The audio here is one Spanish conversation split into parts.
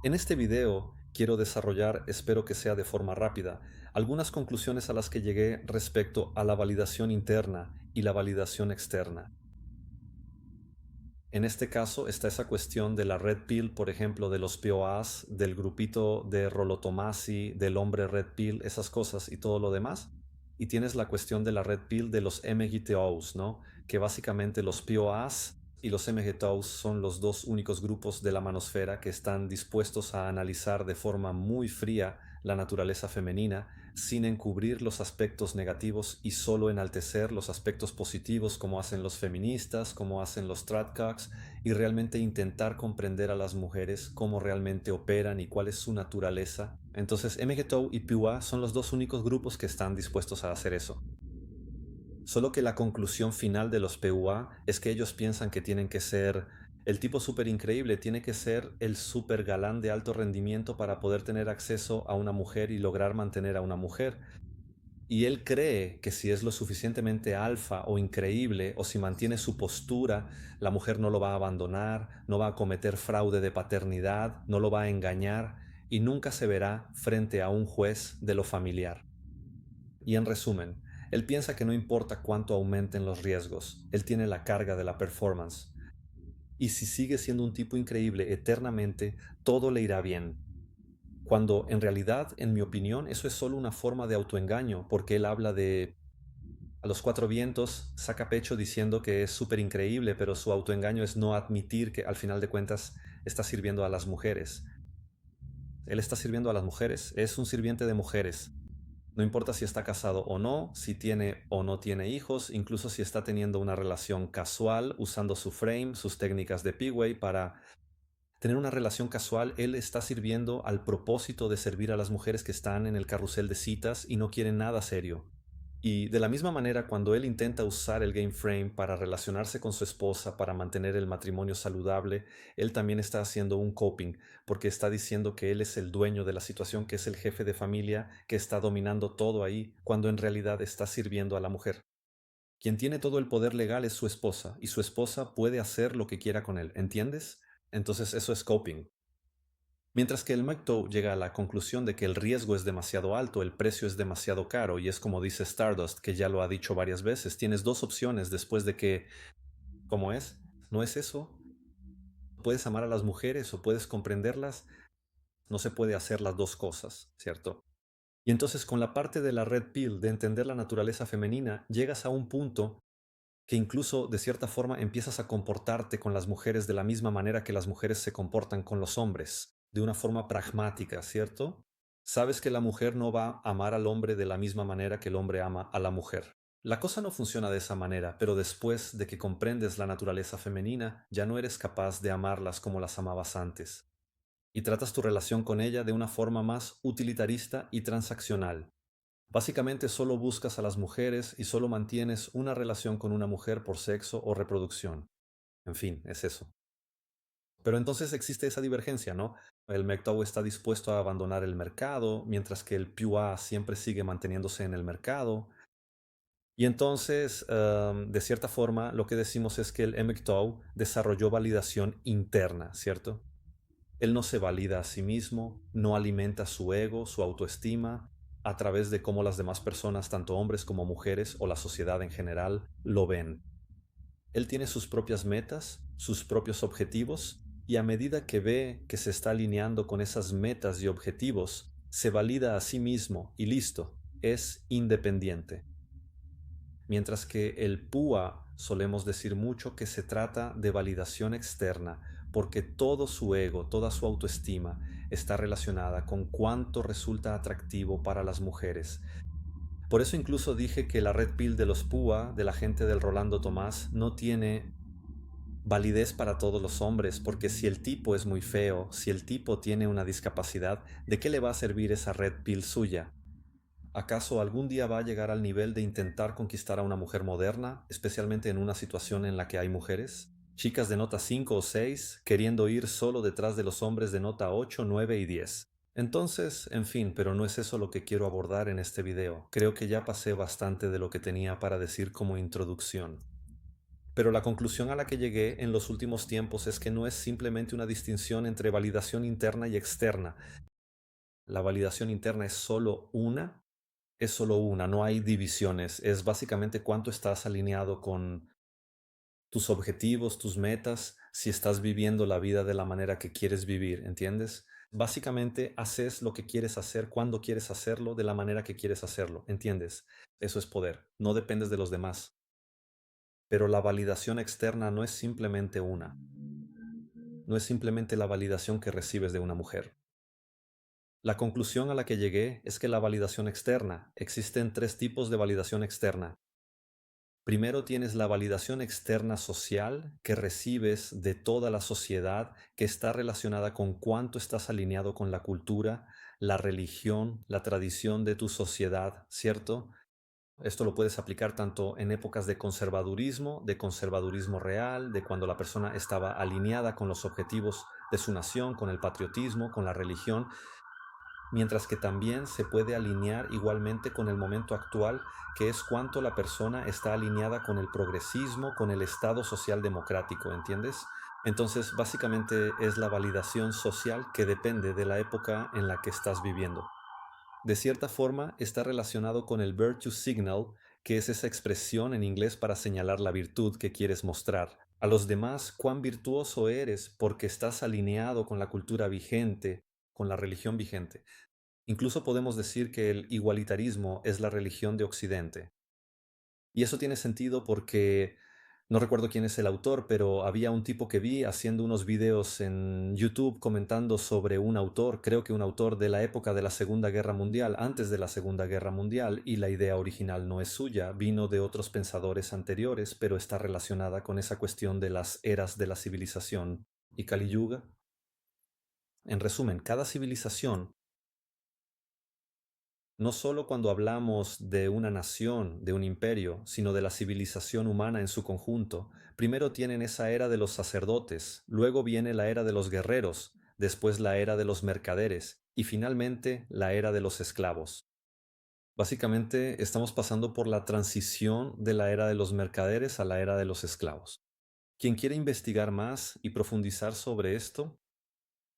En este video quiero desarrollar, espero que sea de forma rápida, algunas conclusiones a las que llegué respecto a la validación interna y la validación externa. En este caso está esa cuestión de la red pill, por ejemplo, de los POAs, del grupito de Rollo Tomassi, del hombre red pill, esas cosas y todo lo demás. Y tienes la cuestión de la red pill de los MGTOWs, ¿no? Que básicamente los POAs y los MGTOWs son los dos únicos grupos de la manosfera que están dispuestos a analizar de forma muy fría la naturaleza femenina, sin encubrir los aspectos negativos y solo enaltecer los aspectos positivos, como hacen los feministas, como hacen los tradcocks, y realmente intentar comprender a las mujeres, cómo realmente operan y cuál es su naturaleza. Entonces MGTOW y PUA son los dos únicos grupos que están dispuestos a hacer eso. Solo que la conclusión final de los PUA es que ellos piensan que tienen que ser el tipo súper increíble, tiene que ser el súper galán de alto rendimiento para poder tener acceso a una mujer y lograr mantener a una mujer. Y él cree que si es lo suficientemente alfa o increíble, o si mantiene su postura, la mujer no lo va a abandonar, no va a cometer fraude de paternidad, no lo va a engañar y nunca se verá frente a un juez de lo familiar. Y en resumen, él piensa que no importa cuánto aumenten los riesgos, él tiene la carga de la performance. Y si sigue siendo un tipo increíble eternamente, todo le irá bien. Cuando en realidad, en mi opinión, eso es solo una forma de autoengaño, porque él habla de a los cuatro vientos, saca pecho diciendo que es súper increíble, pero su autoengaño es no admitir que al final de cuentas está sirviendo a las mujeres. Él está sirviendo a las mujeres, es un sirviente de mujeres. No importa si está casado o no, si tiene o no tiene hijos, incluso si está teniendo una relación casual usando su frame, sus técnicas de P-Way para tener una relación casual, él está sirviendo al propósito de servir a las mujeres que están en el carrusel de citas y no quieren nada serio. Y de la misma manera, cuando él intenta usar el game frame para relacionarse con su esposa, para mantener el matrimonio saludable, él también está haciendo un coping, porque está diciendo que él es el dueño de la situación, que es el jefe de familia, que está dominando todo ahí, cuando en realidad está sirviendo a la mujer. Quien tiene todo el poder legal es su esposa, y su esposa puede hacer lo que quiera con él, ¿entiendes? Entonces eso es coping. Mientras que el MGTOW llega a la conclusión de que el riesgo es demasiado alto, el precio es demasiado caro, y es como dice Stardust, que ya lo ha dicho varias veces, tienes dos opciones después de que, ¿cómo es? ¿No es eso? Puedes amar a las mujeres o puedes comprenderlas, no se puede hacer las dos cosas, ¿cierto? Y entonces con la parte de la red pill, de entender la naturaleza femenina, llegas a un punto que incluso de cierta forma empiezas a comportarte con las mujeres de la misma manera que las mujeres se comportan con los hombres, de una forma pragmática, ¿cierto? Sabes que la mujer no va a amar al hombre de la misma manera que el hombre ama a la mujer. La cosa no funciona de esa manera, pero después de que comprendes la naturaleza femenina, ya no eres capaz de amarlas como las amabas antes, y tratas tu relación con ella de una forma más utilitarista y transaccional. Básicamente solo buscas a las mujeres y solo mantienes una relación con una mujer por sexo o reproducción. En fin, es eso. Pero entonces existe esa divergencia, ¿no? El MGTOW está dispuesto a abandonar el mercado, mientras que el PUA siempre sigue manteniéndose en el mercado. Y entonces, de cierta forma, lo que decimos es que el MGTOW desarrolló validación interna, ¿cierto? Él no se valida a sí mismo, no alimenta su ego, su autoestima, a través de cómo las demás personas, tanto hombres como mujeres o la sociedad en general, lo ven. Él tiene sus propias metas, sus propios objetivos, y a medida que ve que se está alineando con esas metas y objetivos, se valida a sí mismo y listo, es independiente. Mientras que el PUA solemos decir mucho que se trata de validación externa, porque todo su ego, toda su autoestima está relacionada con cuánto resulta atractivo para las mujeres. Por eso incluso dije que la red pill de los PUA, de la gente del Rolando Tomás, no tiene validez para todos los hombres, porque si el tipo es muy feo, si el tipo tiene una discapacidad, ¿de qué le va a servir esa red pill suya? ¿Acaso algún día va a llegar al nivel de intentar conquistar a una mujer moderna, especialmente en una situación en la que hay mujeres? Chicas de nota 5 o 6 queriendo ir solo detrás de los hombres de nota 8, 9 y 10. Entonces, en fin, pero no es eso lo que quiero abordar en este video. Creo que ya pasé bastante de lo que tenía para decir como introducción. Pero la conclusión a la que llegué en los últimos tiempos es que no es simplemente una distinción entre validación interna y externa. La validación interna es solo una, no hay divisiones. Es básicamente cuánto estás alineado con tus objetivos, tus metas, si estás viviendo la vida de la manera que quieres vivir, ¿entiendes? Básicamente haces lo que quieres hacer cuando quieres hacerlo, de la manera que quieres hacerlo, ¿entiendes? Eso es poder, no dependes de los demás. Pero la validación externa no es simplemente una, no es simplemente la validación que recibes de una mujer. La conclusión a la que llegué es que la validación externa, existen tres tipos de validación externa. Primero tienes la validación externa social que recibes de toda la sociedad, que está relacionada con cuánto estás alineado con la cultura, la religión, la tradición de tu sociedad, ¿cierto? Esto lo puedes aplicar tanto en épocas de conservadurismo real, de cuando la persona estaba alineada con los objetivos de su nación, con el patriotismo, con la religión, mientras que también se puede alinear igualmente con el momento actual, que es cuánto la persona está alineada con el progresismo, con el Estado social democrático, ¿entiendes? Entonces, básicamente es la validación social que depende de la época en la que estás viviendo. De cierta forma, está relacionado con el virtue signal, que es esa expresión en inglés para señalar la virtud que quieres mostrar a los demás cuán virtuoso eres porque estás alineado con la cultura vigente, con la religión vigente. Incluso podemos decir que el igualitarismo es la religión de Occidente. Y eso tiene sentido porque no recuerdo quién es el autor, pero había un tipo que vi haciendo unos videos en YouTube comentando sobre un autor, creo que un autor de la época de la Segunda Guerra Mundial, antes de la Segunda Guerra Mundial, y la idea original no es suya, vino de otros pensadores anteriores, pero está relacionada con esa cuestión de las eras de la civilización y Kali Yuga. En resumen, cada civilización, no solo cuando hablamos de una nación, de un imperio, sino de la civilización humana en su conjunto, primero tienen esa era de los sacerdotes, luego viene la era de los guerreros, después la era de los mercaderes y finalmente la era de los esclavos. Básicamente estamos pasando por la transición de la era de los mercaderes a la era de los esclavos. Quien quiere investigar más y profundizar sobre esto,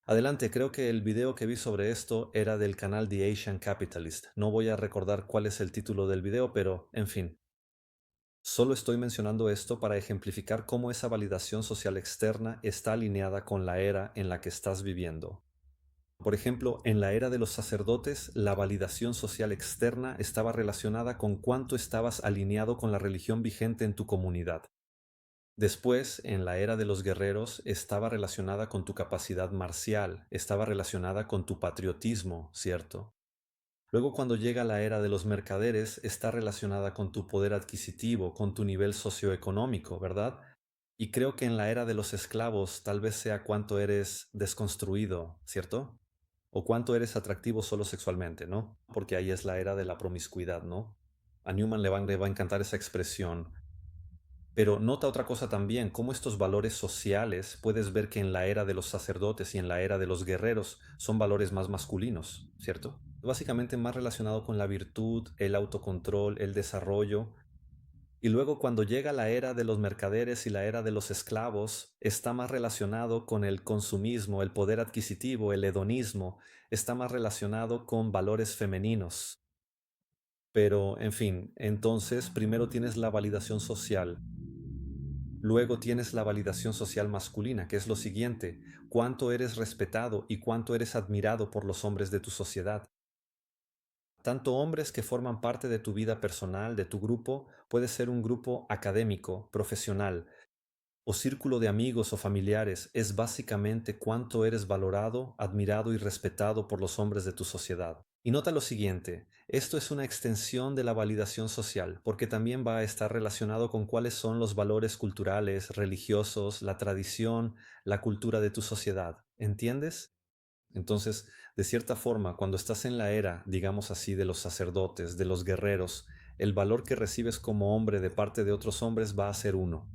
adelante, creo que el video que vi sobre esto era del canal The Asian Capitalist. No voy a recordar cuál es el título del video, pero en fin. Solo estoy mencionando esto para ejemplificar cómo esa validación social externa está alineada con la era en la que estás viviendo. Por ejemplo, en la era de los sacerdotes, la validación social externa estaba relacionada con cuánto estabas alineado con la religión vigente en tu comunidad. Después, en la era de los guerreros, estaba relacionada con tu capacidad marcial, estaba relacionada con tu patriotismo, ¿cierto? Luego, cuando llega la era de los mercaderes, está relacionada con tu poder adquisitivo, con tu nivel socioeconómico, ¿verdad? Y creo que en la era de los esclavos tal vez sea cuánto eres desconstruido, ¿cierto? O cuánto eres atractivo solo sexualmente, ¿no? Porque ahí es la era de la promiscuidad, ¿no? A Newman le va a encantar esa expresión. Pero nota otra cosa también, cómo estos valores sociales puedes ver que en la era de los sacerdotes y en la era de los guerreros son valores más masculinos, ¿cierto? Básicamente más relacionado con la virtud, el autocontrol, el desarrollo. Y luego cuando llega la era de los mercaderes y la era de los esclavos, está más relacionado con el consumismo, el poder adquisitivo, el hedonismo, está más relacionado con valores femeninos. Pero, en fin, entonces primero tienes la validación social. Luego tienes la validación social masculina, que es lo siguiente, cuánto eres respetado y cuánto eres admirado por los hombres de tu sociedad. Tanto hombres que forman parte de tu vida personal, de tu grupo, puede ser un grupo académico, profesional, o círculo de amigos o familiares, es básicamente cuánto eres valorado, admirado y respetado por los hombres de tu sociedad. Y nota lo siguiente, esto es una extensión de la validación social, porque también va a estar relacionado con cuáles son los valores culturales, religiosos, la tradición, la cultura de tu sociedad. ¿Entiendes? Entonces, de cierta forma, cuando estás en la era, digamos así, de los sacerdotes, de los guerreros, el valor que recibes como hombre de parte de otros hombres va a ser uno.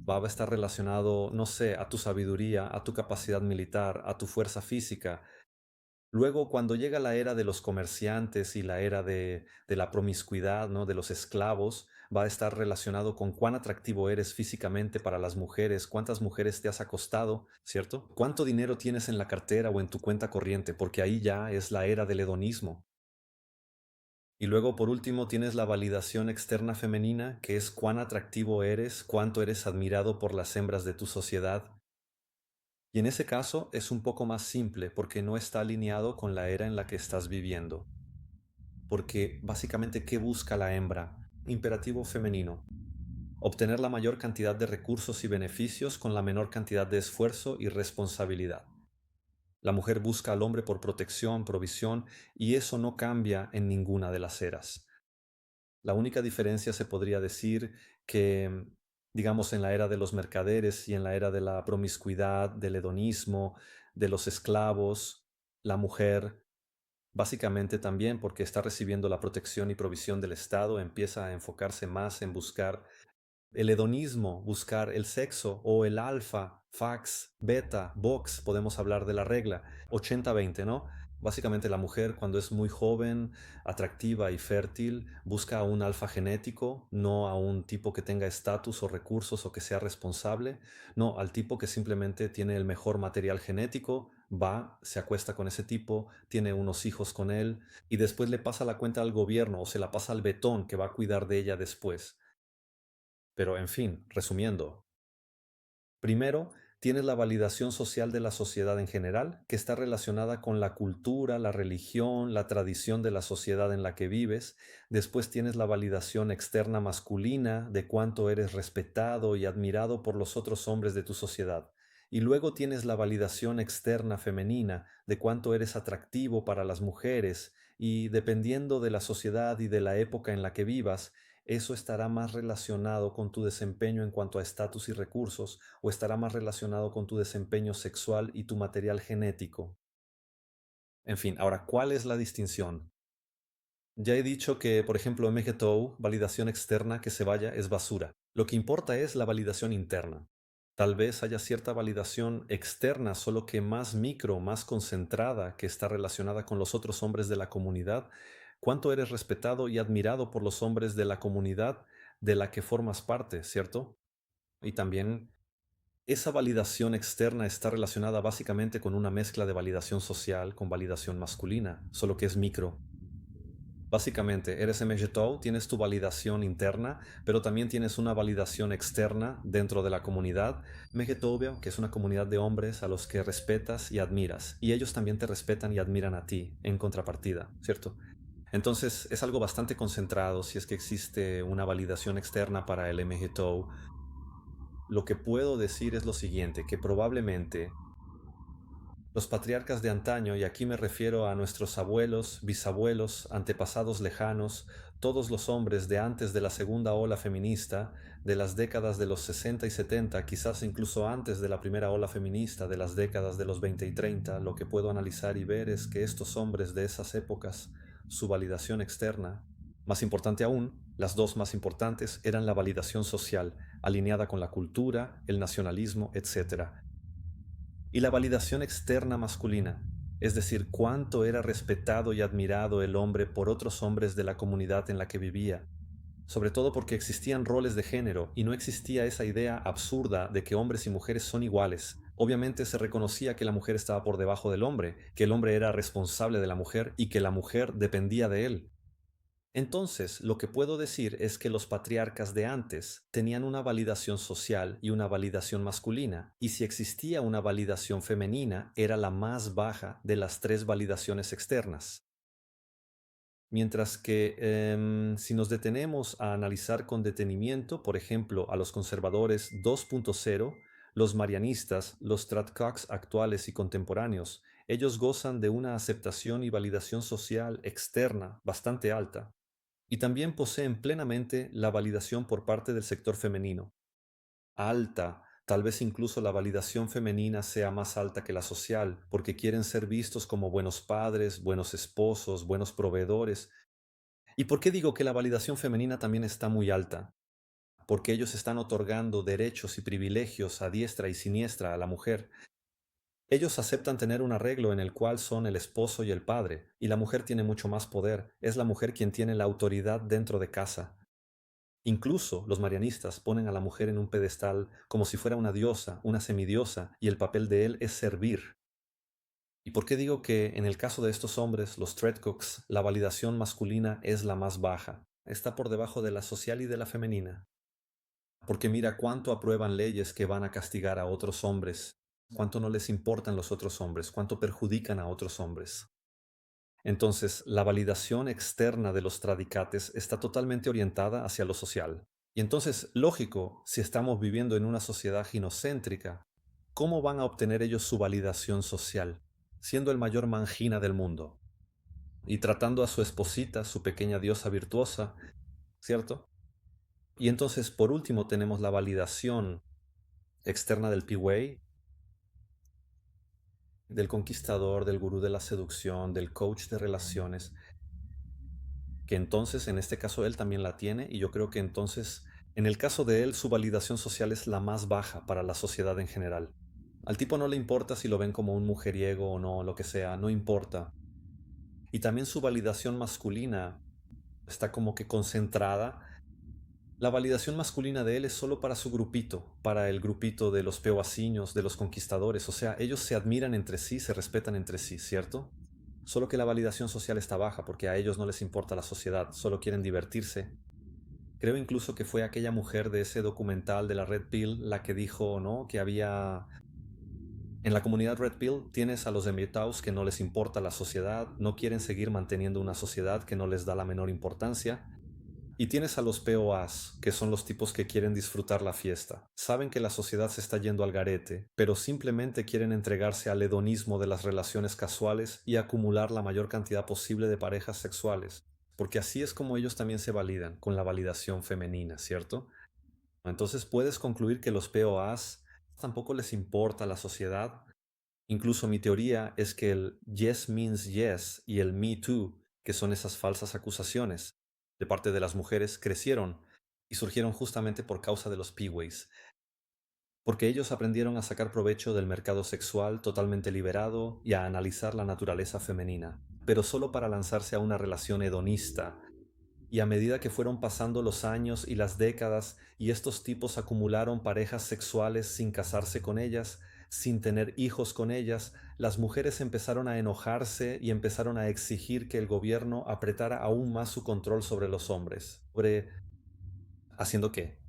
Va a estar relacionado, no sé, a tu sabiduría, a tu capacidad militar, a tu fuerza física. Luego, cuando llega la era de los comerciantes y la era de la promiscuidad, ¿no? De los esclavos, va a estar relacionado con cuán atractivo eres físicamente para las mujeres, cuántas mujeres te has acostado, ¿cierto? Cuánto dinero tienes en la cartera o en tu cuenta corriente, porque ahí ya es la era del hedonismo. Y luego, por último, tienes la validación externa femenina, que es cuán atractivo eres, cuánto eres admirado por las hembras de tu sociedad. Y en ese caso es un poco más simple porque no está alineado con la era en la que estás viviendo. Porque básicamente, ¿qué busca la hembra? Imperativo femenino. Obtener la mayor cantidad de recursos y beneficios con la menor cantidad de esfuerzo y responsabilidad. La mujer busca al hombre por protección, provisión, y eso no cambia en ninguna de las eras. La única diferencia se podría decir que, digamos, en la era de los mercaderes y en la era de la promiscuidad, del hedonismo, de los esclavos, la mujer, básicamente también porque está recibiendo la protección y provisión del Estado, empieza a enfocarse más en buscar el hedonismo, buscar el sexo o el alfa, fax, beta, box, podemos hablar de la regla, 80-20, ¿no? Básicamente la mujer cuando es muy joven, atractiva y fértil, busca a un alfa genético, no a un tipo que tenga estatus o recursos o que sea responsable, no, al tipo que simplemente tiene el mejor material genético, va, se acuesta con ese tipo, tiene unos hijos con él y después le pasa la cuenta al gobierno o se la pasa al betón que va a cuidar de ella después. Pero en fin, resumiendo, primero, tienes la validación social de la sociedad en general, que está relacionada con la cultura, la religión, la tradición de la sociedad en la que vives. Después tienes la validación externa masculina, de cuánto eres respetado y admirado por los otros hombres de tu sociedad. Y luego tienes la validación externa femenina, de cuánto eres atractivo para las mujeres, y dependiendo de la sociedad y de la época en la que vivas, eso estará más relacionado con tu desempeño en cuanto a estatus y recursos o estará más relacionado con tu desempeño sexual y tu material genético. En fin, ahora, ¿cuál es la distinción? Ya he dicho que, por ejemplo, MGTOW, validación externa que se vaya, es basura. Lo que importa es la validación interna. Tal vez haya cierta validación externa, solo que más micro, más concentrada, que está relacionada con los otros hombres de la comunidad. ¿Cuánto eres respetado y admirado por los hombres de la comunidad de la que formas parte, cierto? Y también esa validación externa está relacionada básicamente con una mezcla de validación social con validación masculina, solo que es micro. Básicamente, eres MGTOW, tienes tu validación interna, pero también tienes una validación externa dentro de la comunidad MGTOW, que es una comunidad de hombres a los que respetas y admiras, y ellos también te respetan y admiran a ti, en contrapartida, ¿cierto? Entonces, es algo bastante concentrado si es que existe una validación externa para el MGTOW. Lo que puedo decir es lo siguiente, que probablemente los patriarcas de antaño, y aquí me refiero a nuestros abuelos, bisabuelos, antepasados lejanos, todos los hombres de antes de la segunda ola feminista, de las décadas de los 60 y 70, quizás incluso antes de la primera ola feminista, de las décadas de los 20 y 30, lo que puedo analizar y ver es que estos hombres de esas épocas, su validación externa, más importante aún, las dos más importantes, eran la validación social, alineada con la cultura, el nacionalismo, etc., y la validación externa masculina, es decir, cuánto era respetado y admirado el hombre por otros hombres de la comunidad en la que vivía, sobre todo porque existían roles de género y no existía esa idea absurda de que hombres y mujeres son iguales. Obviamente se reconocía que la mujer estaba por debajo del hombre, que el hombre era responsable de la mujer y que la mujer dependía de él. Entonces, lo que puedo decir es que los patriarcas de antes tenían una validación social y una validación masculina, y si existía una validación femenina, era la más baja de las tres validaciones externas. Mientras que si nos detenemos a analizar con detenimiento, por ejemplo, a los conservadores 2.0, los marianistas, los tradcox actuales y contemporáneos, ellos gozan de una aceptación y validación social externa bastante alta y también poseen plenamente la validación por parte del sector femenino. Alta, tal vez incluso la validación femenina sea más alta que la social, porque quieren ser vistos como buenos padres, buenos esposos, buenos proveedores. ¿Y por qué digo que la validación femenina también está muy alta? Porque ellos están otorgando derechos y privilegios a diestra y siniestra a la mujer. Ellos aceptan tener un arreglo en el cual son el esposo y el padre, y la mujer tiene mucho más poder, es la mujer quien tiene la autoridad dentro de casa. Incluso los marianistas ponen a la mujer en un pedestal como si fuera una diosa, una semidiosa, y el papel de él es servir. ¿Y por qué digo que en el caso de estos hombres, los Threadcooks, la validación masculina es la más baja? Está por debajo de la social y de la femenina. Porque mira cuánto aprueban leyes que van a castigar a otros hombres, cuánto no les importan los otros hombres, cuánto perjudican a otros hombres. Entonces, la validación externa de los tradicates está totalmente orientada hacia lo social. Y entonces, lógico, si estamos viviendo en una sociedad ginocéntrica, ¿cómo van a obtener ellos su validación social? Siendo el mayor mangina del mundo y tratando a su esposita, su pequeña diosa virtuosa, ¿cierto? Y entonces, por último, tenemos la validación externa del P-Way, del conquistador, del gurú de la seducción, del coach de relaciones, que entonces en este caso él también la tiene y yo creo que entonces en el caso de él su validación social es la más baja para la sociedad en general. Al tipo no le importa si lo ven como un mujeriego o no, lo que sea, no importa. Y también su validación masculina está como que concentrada. La validación masculina de él es solo para su grupito, para el grupito de los peoasiños, de los conquistadores. O sea, ellos se admiran entre sí, se respetan entre sí, ¿cierto? Solo que la validación social está baja porque a ellos no les importa la sociedad, solo quieren divertirse. Creo incluso que fue aquella mujer de ese documental de la Red Pill la que dijo, ¿no? Que había... En la comunidad Red Pill tienes a los Emetaus que no les importa la sociedad, no quieren seguir manteniendo una sociedad que no les da la menor importancia, y tienes a los POAs, que son los tipos que quieren disfrutar la fiesta. Saben que la sociedad se está yendo al garete, pero simplemente quieren entregarse al hedonismo de las relaciones casuales y acumular la mayor cantidad posible de parejas sexuales. Porque así es como ellos también se validan, con la validación femenina, ¿cierto? Entonces puedes concluir que los POAs tampoco les importa la sociedad. Incluso mi teoría es que el yes means yes y el me too, que son esas falsas acusaciones de parte de las mujeres, crecieron y surgieron justamente por causa de los P-Ways, porque ellos aprendieron a sacar provecho del mercado sexual totalmente liberado y a analizar la naturaleza femenina, pero solo para lanzarse a una relación hedonista. Y a medida que fueron pasando los años y las décadas y estos tipos acumularon parejas sexuales sin casarse con ellas, sin tener hijos con ellas, las mujeres empezaron a enojarse y empezaron a exigir que el gobierno apretara aún más su control sobre los hombres. ¿Haciendo qué?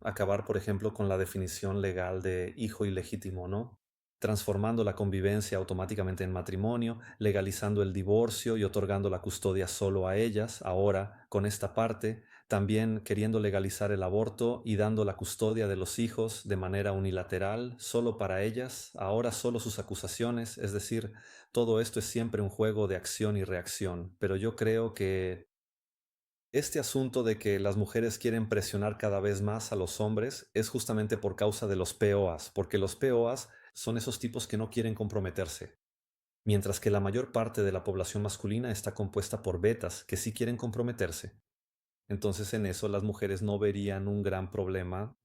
Acabar, por ejemplo, con la definición legal de hijo ilegítimo, ¿no? Transformando la convivencia automáticamente en matrimonio, legalizando el divorcio y otorgando la custodia solo a ellas, ahora con esta parte, también queriendo legalizar el aborto y dando la custodia de los hijos de manera unilateral, solo para ellas, ahora solo sus acusaciones, es decir, todo esto es siempre un juego de acción y reacción, pero yo creo que este asunto de que las mujeres quieren presionar cada vez más a los hombres es justamente por causa de los POAs, porque los POAs son esos tipos que no quieren comprometerse, mientras que la mayor parte de la población masculina está compuesta por betas que sí quieren comprometerse. Entonces en eso las mujeres no verían un gran problema,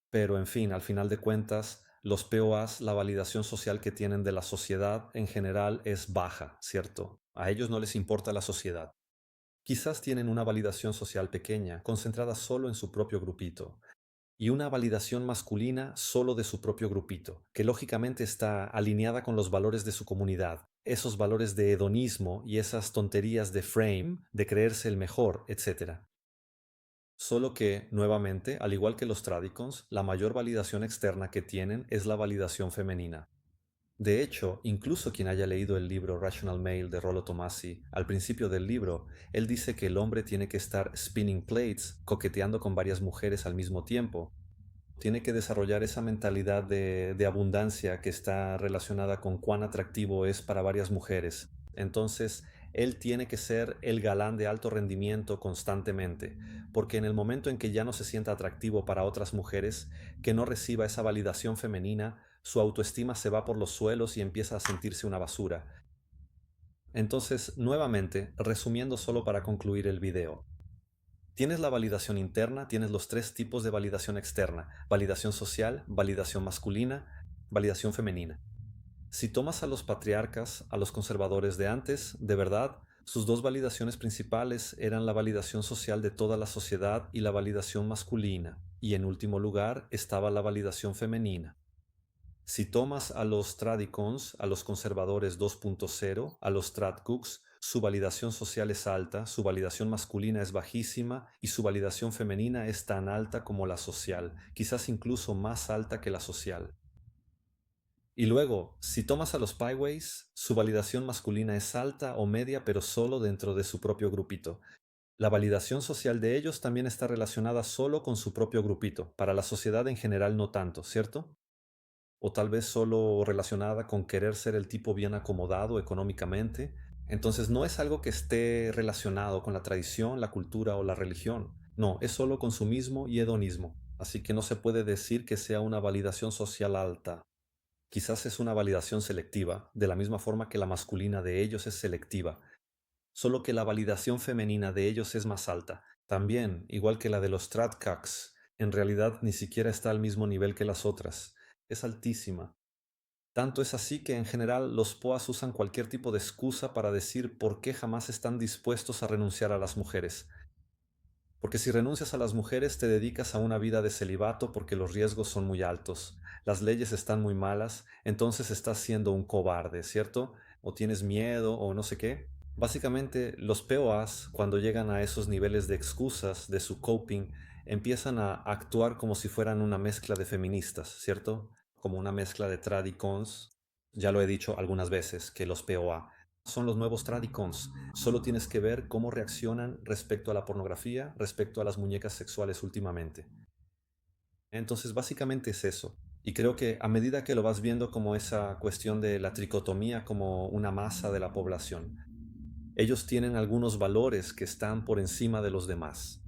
pero en fin, al final de cuentas, los POAs, la validación social que tienen de la sociedad en general es baja, ¿cierto? A ellos no les importa la sociedad. Quizás tienen una validación social pequeña, concentrada solo en su propio grupito, y una validación masculina solo de su propio grupito, que lógicamente está alineada con los valores de su comunidad, esos valores de hedonismo y esas tonterías de frame, de creerse el mejor, etc. Solo que, nuevamente, al igual que los tradicons, la mayor validación externa que tienen es la validación femenina. De hecho, incluso quien haya leído el libro Rational Male de Rollo Tomassi, al principio del libro, él dice que el hombre tiene que estar spinning plates, coqueteando con varias mujeres al mismo tiempo. Tiene que desarrollar esa mentalidad de abundancia que está relacionada con cuán atractivo es para varias mujeres. Entonces, él tiene que ser el galán de alto rendimiento constantemente, porque en el momento en que ya no se sienta atractivo para otras mujeres, que no reciba esa validación femenina, su autoestima se va por los suelos y empieza a sentirse una basura. Entonces, nuevamente, resumiendo solo para concluir el video, tienes la validación interna, tienes los tres tipos de validación externa: validación social, validación masculina, validación femenina. Si tomas a los patriarcas, a los conservadores de antes, de verdad, Sus dos validaciones principales eran la validación social de toda la sociedad y la validación masculina, y en último lugar estaba la validación femenina. Si tomas a los tradicons, a los conservadores 2.0, a los tradcooks, su validación social es alta, su validación masculina es bajísima y su validación femenina es tan alta como la social, quizás incluso más alta que la social. Y luego, si tomas a los Pieways, su validación masculina es alta o media, pero solo dentro de su propio grupito. La validación social de ellos también está relacionada solo con su propio grupito, para la sociedad en general no tanto, ¿cierto? O tal vez solo relacionada con querer ser el tipo bien acomodado económicamente. Entonces no es algo que esté relacionado con la tradición, la cultura o la religión. No, es solo consumismo y hedonismo. Así que no se puede decir que sea una validación social alta. Quizás es una validación selectiva, de la misma forma que la masculina de ellos es selectiva, solo que la validación femenina de ellos es más alta. También, igual que la de los Stratcax, en realidad ni siquiera está al mismo nivel que las otras. Es altísima. Tanto es así que en general los POAs usan cualquier tipo de excusa para decir por qué jamás están dispuestos a renunciar a las mujeres. Porque si renuncias a las mujeres te dedicas a una vida de celibato porque los riesgos son muy altos, las leyes están muy malas, entonces estás siendo un cobarde, ¿cierto? O tienes miedo o no sé qué. Básicamente los POAs, cuando llegan a esos niveles de excusas de su coping, empiezan a actuar como si fueran una mezcla de feministas, ¿cierto? Como una mezcla de tradicons. Ya lo he dicho algunas veces que los POA son los nuevos tradicons. Solo tienes que ver cómo reaccionan respecto a la pornografía, respecto a las muñecas sexuales últimamente. Entonces, básicamente es eso. Y creo que a medida que lo vas viendo como esa cuestión de la tricotomía como una masa de la población, ellos tienen algunos valores que están por encima de los demás.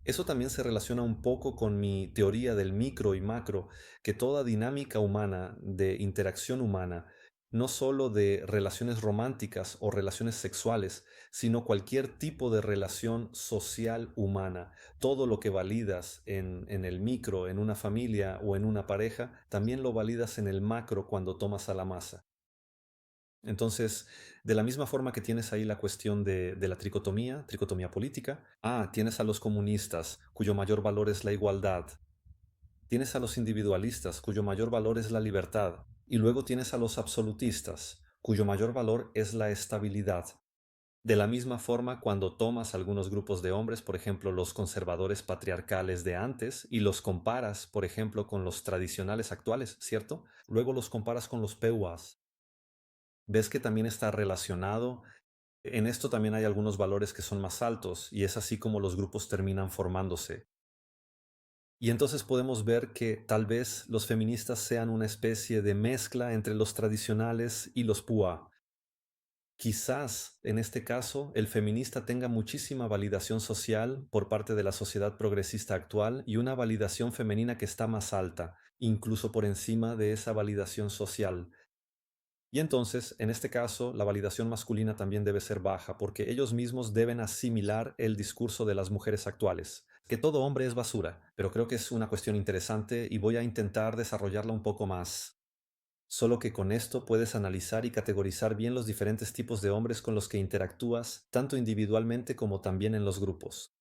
Eso también se relaciona un poco con mi teoría del micro y macro, que toda dinámica humana, de interacción humana, no solo de relaciones románticas o relaciones sexuales, sino cualquier tipo de relación social humana, todo lo que validas en el micro, en una familia o en una pareja, también lo validas en el macro cuando tomas a la masa. Entonces, de la misma forma que tienes ahí la cuestión de la tricotomía política, tienes a los comunistas, cuyo mayor valor es la igualdad, tienes a los individualistas, cuyo mayor valor es la libertad, y luego tienes a los absolutistas, cuyo mayor valor es la estabilidad. De la misma forma, cuando tomas algunos grupos de hombres, por ejemplo, los conservadores patriarcales de antes, y los comparas, por ejemplo, con los tradicionales actuales, ¿cierto? Luego los comparas con los PEUAs. Ves que también está relacionado. En esto también hay algunos valores que son más altos y es así como los grupos terminan formándose. Y entonces podemos ver que tal vez los feministas sean una especie de mezcla entre los tradicionales y los PUA. Quizás en este caso el feminista tenga muchísima validación social por parte de la sociedad progresista actual y una validación femenina que está más alta, incluso por encima de esa validación social. Y entonces, en este caso, la validación masculina también debe ser baja, porque ellos mismos deben asimilar el discurso de las mujeres actuales, que todo hombre es basura, pero creo que es una cuestión interesante y voy a intentar desarrollarla un poco más. Solo que con esto puedes analizar y categorizar bien los diferentes tipos de hombres con los que interactúas, tanto individualmente como también en los grupos.